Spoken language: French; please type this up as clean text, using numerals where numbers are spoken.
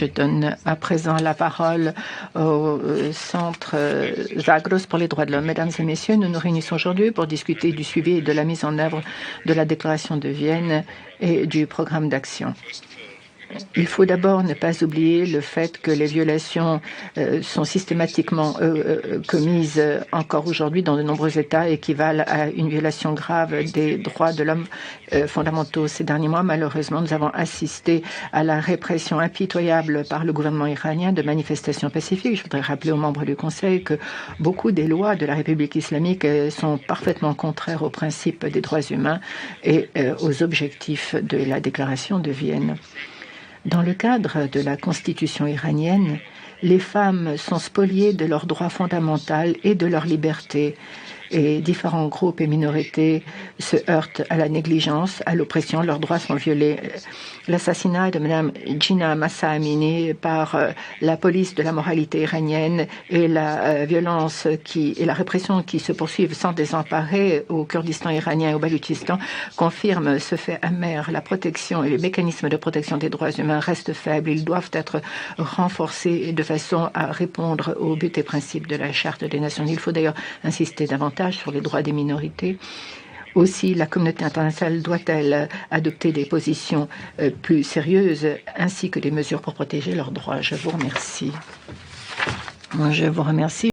Je donne à présent la parole au Centre Zagros pour les droits de l'homme. Mesdames et messieurs, nous nous réunissons aujourd'hui pour discuter du suivi et de la mise en œuvre de la Déclaration de Vienne et du programme d'action. Il faut d'abord ne pas oublier le fait que les violations sont systématiquement commises encore aujourd'hui dans de nombreux États, équivalent à une violation grave des droits de l'homme fondamentaux. Ces derniers mois, malheureusement, nous avons assisté à la répression impitoyable par le gouvernement iranien de manifestations pacifiques. Je voudrais rappeler aux membres du Conseil que beaucoup des lois de la République islamique sont parfaitement contraires aux principes des droits humains et aux objectifs de la Déclaration de Vienne. Dans le cadre de la constitution iranienne, les femmes sont spoliées de leurs droits fondamentaux et de leur liberté. Et différents groupes et minorités se heurtent à la négligence, à l'oppression, leurs droits sont violés. L'assassinat de Mme Jina Mahsa Amini par la police de la moralité iranienne et la violence et la répression qui se poursuivent sans désemparer au Kurdistan iranien et au Baloutchistan confirment ce fait amer. La protection et les mécanismes de protection des droits humains restent faibles. Ils doivent être renforcés de façon à répondre aux buts et principes de la Charte des Nations Unies. Il faut d'ailleurs insister davantage sur les droits des minorités. Aussi, la communauté internationale doit-elle adopter des positions plus sérieuses ainsi que des mesures pour protéger leurs droits. Je vous remercie. Je vous remercie.